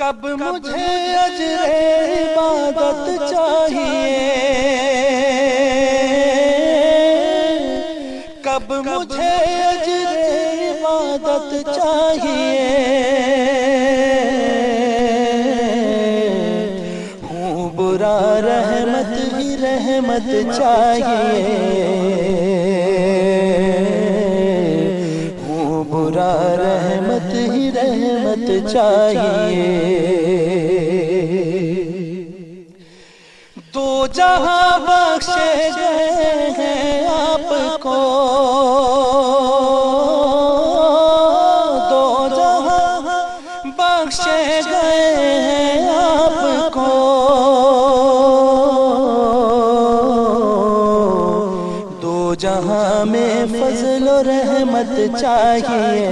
कब मुझे अजरे इबादत चाहिए, कब मुझे अजरे इबादत चाहिए। हूँ बुरा रहमत ही रहमत चाहिए, हूँ बुरा रहमत ही रहमत चाहिए। दो जहां बख्शे गए हैं आपको, दो जहां बख्शे गए हैं आपको। दो जहां में फजल और रहमत चाहिए,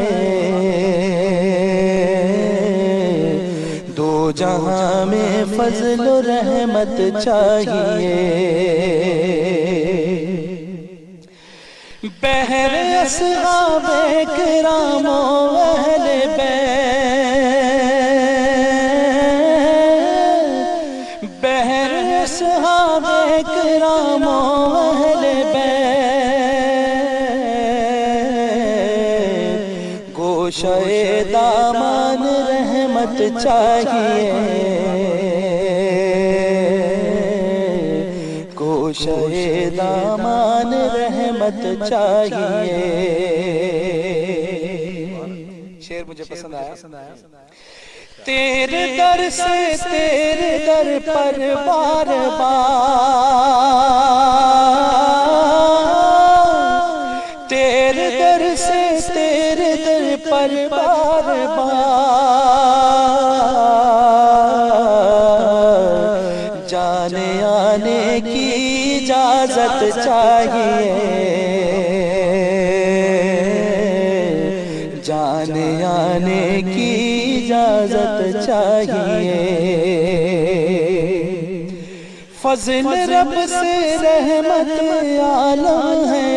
दो जहां में फजल और रहमत चाहिए। बहर अस्हाबे किरामो अहले बैत, बहर अस्हाबे किरामो अहले बैत। गोशे दामन रहमत चाहिए, गोशे दामन रहमत चाहिए। शेर मुझे पसंद आया। तेरे दर से तेरे दर पर बार बार, तेरे दर से तेरे दर पर बार बार। जाने आने की इजाजत चाहिए, जाने आने की इजाजत चाहिए। फजल रब से रहमत आलम है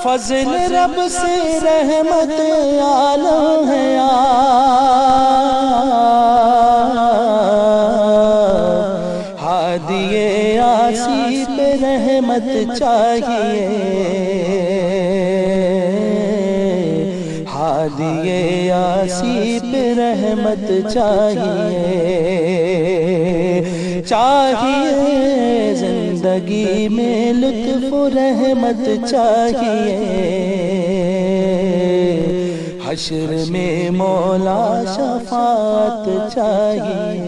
फजल रब से रहमत आलम है हादिए आसी पे रहमत चाहिए, हादिए आसी पे रहमत चाहिए। चाहिए जिंदगी में लुत्फ रहमत चाहिए, हश्र में मौला शफात चाहिए।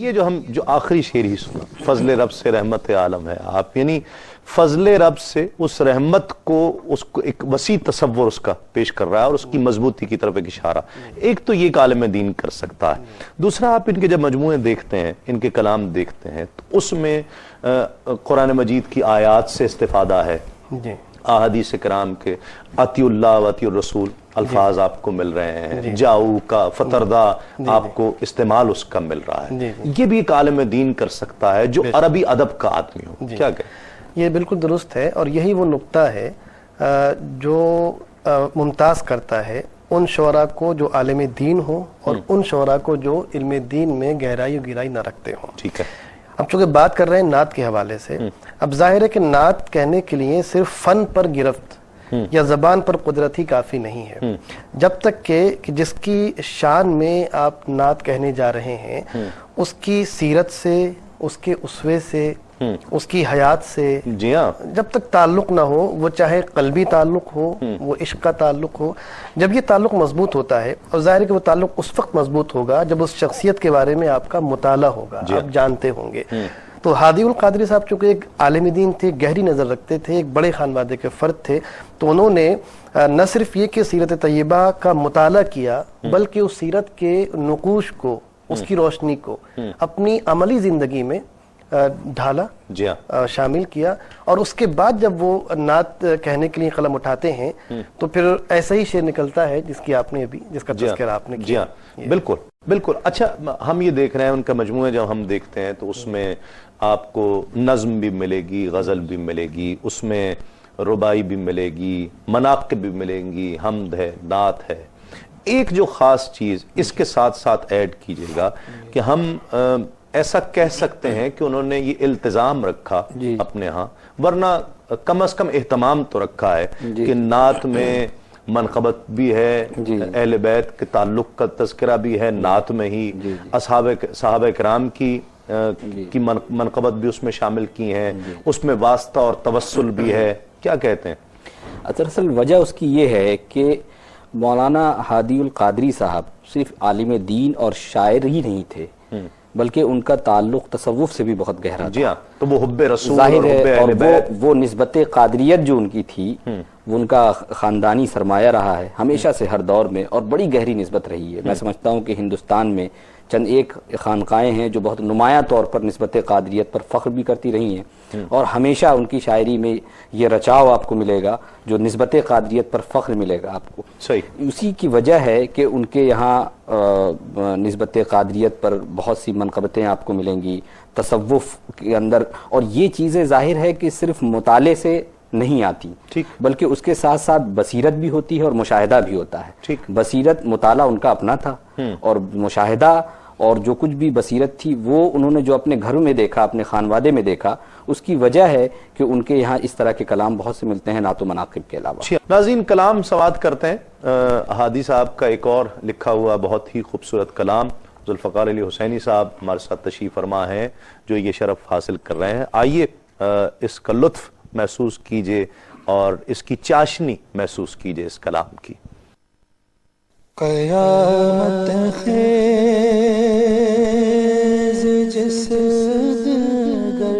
ये जो आखिरी शेर ही सुना, फजल रब से रहमत आलम है आप, यानी फजल रब से उस रहमत को, उसको एक वसी तसव्वुर उसका पेश कर रहा है और उसकी मजबूती की तरफ एक इशारा। एक तो ये आलिम दीन कर सकता है, दूसरा आप इनके जब मजमूए देखते हैं, इनके कलाम देखते हैं तो उसमें कुरान मजीद की आयात से इस्तिफादा है, अहादीस किराम के अतिउल्लाह व अतिउर रसूल अल्फाज आपको मिल रहे हैं, जाऊ का फतरदा आपको इस्तेमाल उसका मिल रहा है। ये भी एक आलिम दीन कर सकता है जो अरबी अदब का आदमी हो। क्या कहें? ये बिल्कुल दुरुस्त है और यही वो नुक्ता है जो मुमताज करता है उन शोरा को जो आलिम दीन हो और उन शोरा को जो इल्म दीन में गहराई गिराई न रखते हो। ठीक है, अब चूंकि बात कर रहे हैं नात के हवाले से, अब जाहिर है कि नात कहने के लिए सिर्फ फन पर गिरफ्त या जबान पर कुदरत ही काफी नहीं है। जब तक कि जिसकी शान में आप नात कहने जा रहे हैं उसकी सीरत से, उसके उसवे से, उसकी हयात से, जी हाँ, जब तक ताल्लुक ना हो, वो चाहे कल्बी ताल्लुक हो, वो इश्क का ताल्लुक हो, जब ये ताल्लुक मजबूत होता है, और जाहिर है कि वो ताल्लुक उस वक्त मजबूत होगा जब उस शख्सियत के बारे में आपका मुताला होगा, आप जानते होंगे। तो हादी उल कादरी साहब चूंकि एक आलिम दीन थे, गहरी नजर रखते थे, एक बड़े खानवादे के फर्द थे, तो उन्होंने न सिर्फ ये कि सीरत तय्यबा का मुताला किया बल्कि उस सीरत के नुकूश को, उसकी रोशनी को अपनी अमली जिंदगी में ढाला, शामिल किया। और उसके बाद जब वो नात कहने के लिए कलम उठाते हैं तो फिर ऐसा ही शेर निकलता है जिसकी आपने अभी, जिसका तज़किरा आपने किया। बिल्कुल बिल्कुल। अच्छा, हम ये देख रहे हैं उनका मजमूआ जब हम देखते हैं तो उसमें आपको नज्म भी मिलेगी, गजल भी मिलेगी, उसमें रुबाई भी मिलेगी, मनाक़िब भी मिलेंगी, हम्द है, नात है। एक जो ख़ास चीज़ इसके साथ साथ ऐड कीजिएगा कि हम ऐसा कह सकते हैं कि उन्होंने ये इल्तिज़ाम रखा अपने यहाँ, वरना कम से कम एहतमाम तो रखा है कि नात में मनक़बत भी है, अहले बैत के ताल्लुक का तज़किरा भी है, नात में ही सहाबा किराम की मनक़बत भी उसमें शामिल की हैं, उसमें वास्ता और तवस्सुल भी है। क्या कहते हैं? दरअसल वजह उसकी ये है कि मौलाना हादी उल कादरी साहब सिर्फ आलिम दीन और शायर ही नहीं थे, बल्कि उनका ताल्लुक तसव्वुफ से भी बहुत गहरा था। जी हाँ, तो वो हुब्बे रसूल जाहिर है, और बैत, वो निस्बत कादरियत जो उनकी थी वो उनका ख़ानदानी सरमाया रहा है हमेशा से, हर दौर में, और बड़ी गहरी निस्बत रही है। मैं समझता हूँ कि हिंदुस्तान में चंद एक खानकाएँ हैं जो बहुत नुमाया तौर पर निस्बत कादरियत पर फ़ख्र भी करती रही हैं, और हमेशा उनकी शायरी में ये रचाव आपको मिलेगा जो निस्बत कादरियत पर फ़ख्र मिलेगा आपको। सही उसी की वजह है कि उनके यहाँ निस्बत कादरियत पर बहुत सी मनक़बतें आपको मिलेंगी तसव्वुफ़ के अंदर, और ये चीज़ें जाहिर है कि सिर्फ मुताले से नहीं आती, ठीक, बल्कि उसके साथ साथ बसीरत भी होती है और मुशाहिदा भी होता है। ठीक, बसीरत मुताला उनका अपना था, और मुशाहिदा और जो कुछ भी बसीरत थी वो उन्होंने जो अपने घर में देखा, अपने खानवादे में देखा, उसकी वजह है कि उनके यहाँ इस तरह के कलाम बहुत से मिलते हैं, नातो मनाक़िब के अलावा। नाज़रीन, कलाम समाअत करते हैं। हादी साहब का एक और लिखा हुआ बहुत ही खूबसूरत कलाम, ज़ुल्फ़िकार अली हुसैनी साहब हमारे साथ तशरीफ़ फरमा हैं जो ये शरफ हासिल कर रहे हैं। आइए इसका लुत्फ़ महसूस कीजिए और इसकी चाशनी महसूस कीजिए इस कलाम की। क़यामत ख़ेज़ जिस दिगर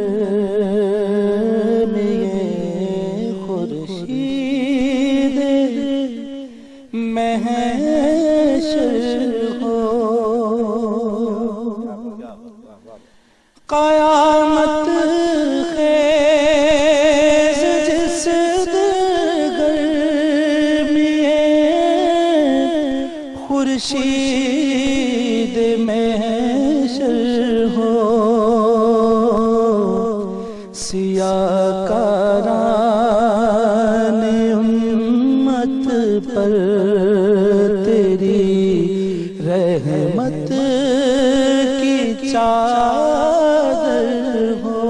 में ये खुर्शीद महशर हो, क़यामत ख़ेज़ जिस दिगर में ये खुर्शीद महशर हो, सियाकारान उम्मत पर तेरी रहमत की चादर हो,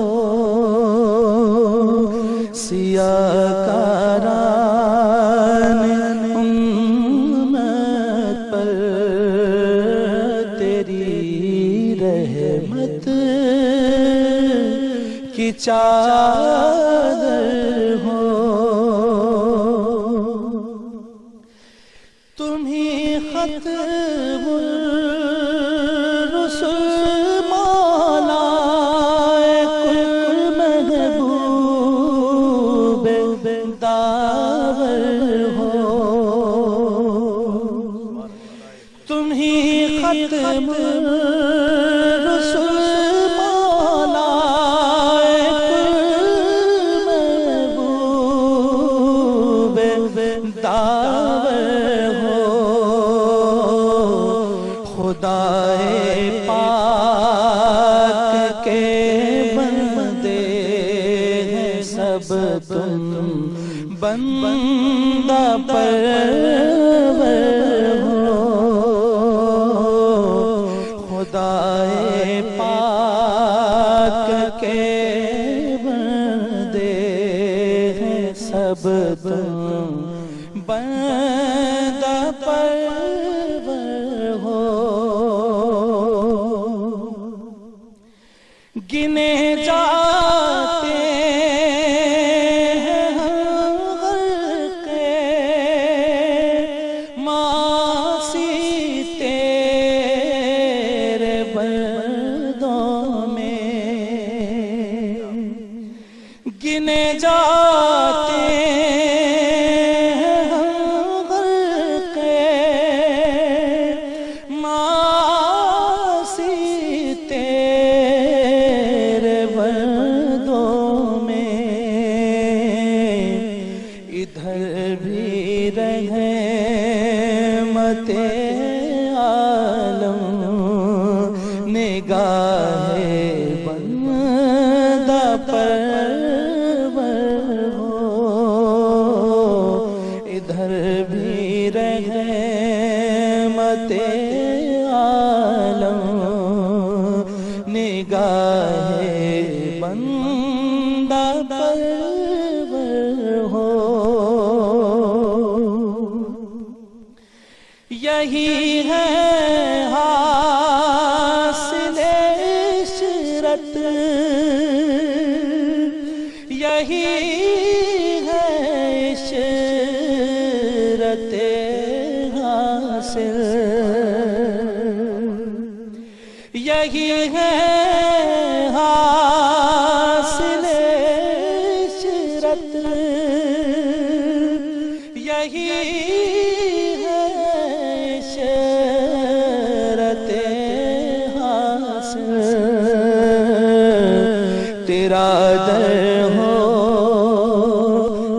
सियाकारान उम्मत पर तेरी रहमत की चादर हो। तुम्ही खत्मुल रुसूल मौला कुल महबूब दावर हो, तुम्ही खत्मुल रुसूल मौला कुल महबूब दावर हो, खुदाए पाक के बंदे हैं सब तुम, बंदा परवर हो, खुदाए पाक के बंदे हैं सब तुम, बंदा परवर हो। गिने जाते हैं गरक़े मासी तेरे बंदों में, गिने जाते हैं गरक़े मासी तेरे बंदों में, इधर भी रहमते आलम निगाहे बंदा परवर हो, यही है हासिल इशरत, यही है इशरत हासिल, यही है हासिल इशरत, यही है इशरत हासिल। तेरा दर हो,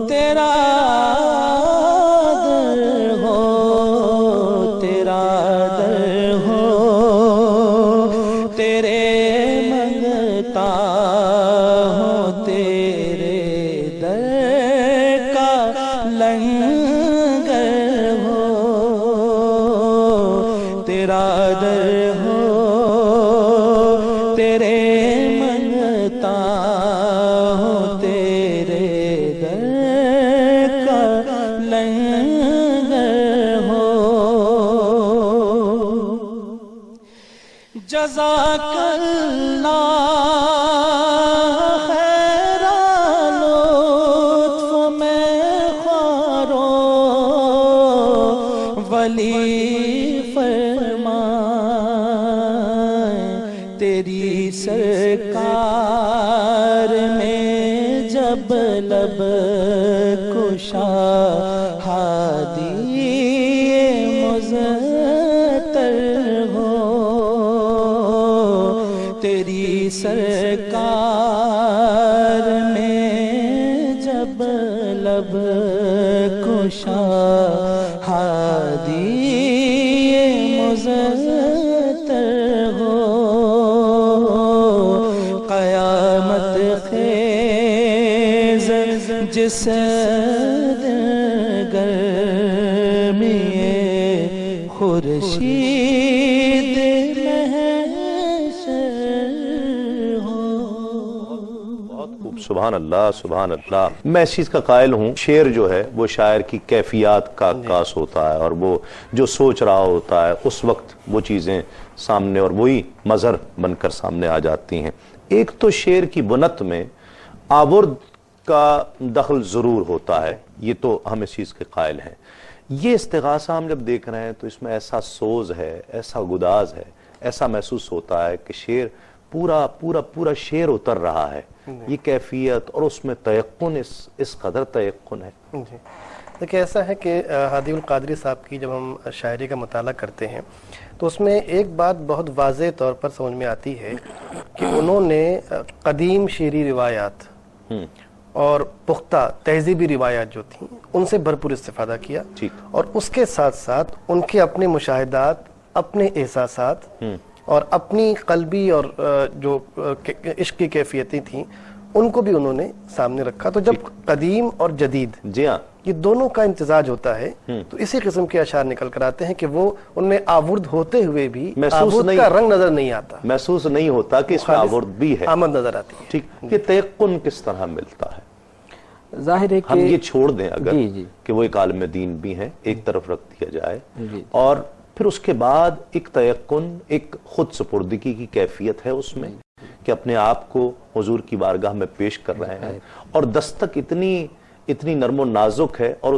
तेरा दर हो, तेरा दर हो, तेरे मंगता हूँ, तेरे दर का लंगर हो, तेरा दर हो, तेरे मंगता हूँ, तेरे दर का लंगर हो। जज़ाकल्लाह खैरा लुत्फ़ में ख्वारो वली फरमाए, तेरी सरकार में जब लब कुशा हादी मुज़त्तर हो, तेरी सरकार में जब लब कुशा हादी मुज़त्तर हो, क़यामत ख़ेज़ जिस गर्मी खुर्शीद सुभान अल्लाह, सुभान अल्लाह। मैं इस चीज का कायल हूँ, शेर जो है वो शायर की कैफियत का अक्कास होता है, और वो जो सोच रहा होता है उस वक्त वो चीजें सामने और वही मजहर बनकर सामने आ जाती हैं। एक तो शेर की बुनत में आवर्द का दखल जरूर होता है, ये तो हम इस चीज के कायल हैं। ये इस्तिगासा हम जब देख रहे हैं तो इसमें ऐसा सोज है, ऐसा गुदाज है, ऐसा महसूस होता है कि शेर पूरा पूरा पूरा शेर उतर रहा है। ये कैफियत और उसमें तयक्कुन, इस कदर तयक्कुन है। जी देखिए, ऐसा है कि हादी उल कादरी साहब की जब हम शायरी का मुताला करते हैं तो उसमें एक बात बहुत वाज़ेह तौर पर समझ में आती है कि उन्होंने कदीम शेरी रिवायात और पुख्ता तहजीबी रिवायात जो थी उनसे भरपूर इस्तिफादा किया, और उसके साथ साथ उनके अपने मुशाहिदात, अपने एहसासात और अपनी कल्बी और जो इश्क की कैफियतें थीं उनको भी उन्होंने सामने रखा। तो जब कदीम और जदीद, जी हाँ, ये दोनों का इम्तिजाज होता है तो इसी किस्म के अशार निकल कर आते हैं कि वो उनमें आवर्द होते हुए भी आवर्द का रंग नजर नहीं आता, महसूस नहीं होता कि इसमें आवर्द भी है, आमद नजर आती है। ठीक, ये तयक्कुन किस तरह मिलता है? जाहिर है हम ये छोड़ दें अगर जी। कि वो एक आलिम दीन भी हैं, एक तरफ रख दिया जाए, और फिर उसके बाद एक तयक्कुन, एक खुद सुपुर्दगी की कैफियत है उसमें कि अपने आप को हुजूर की बारगाह में पेश कर रहे हैं, और दस्तक इतनी नर्मो नाजुक है, और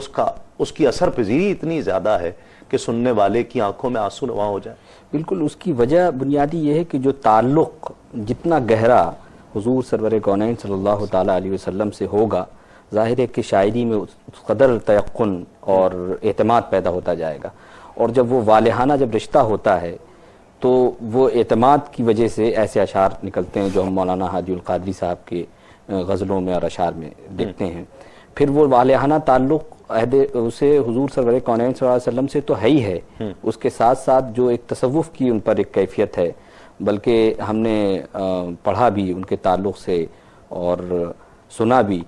उसकी असर पजीरी इतनी ज्यादा है कि सुनने वाले की आंखों में आंसू रवा हो जाए। बिल्कुल, उसकी वजह बुनियादी ये है कि जो ताल्लुक जितना गहरा हुजूर सरवर कौनैन सल्लल्लाहु ताला अलैहि वसल्लम से होगा, जाहिर है कि शायरी में उस कदर तयक्कुन और एतमाद पैदा होता जाएगा, और जब वो वालिहाना जब रिश्ता होता है तो वो एतमाद की वजह से ऐसे अशार निकलते हैं जो हम मौलाना हादी उल कादरी साहब के गज़लों में और अशार में देखते हैं। फिर वो वालिहाना ताल्लुक उसे हुजूर सरवर कौनैन सल्लल्लाहु अलैहि वसल्लम से तो है ही है, उसके साथ साथ जो एक तसव्वुफ की उन पर एक कैफियत है, बल्कि हमने पढ़ा भी उनके ताल्लुक से और सुना भी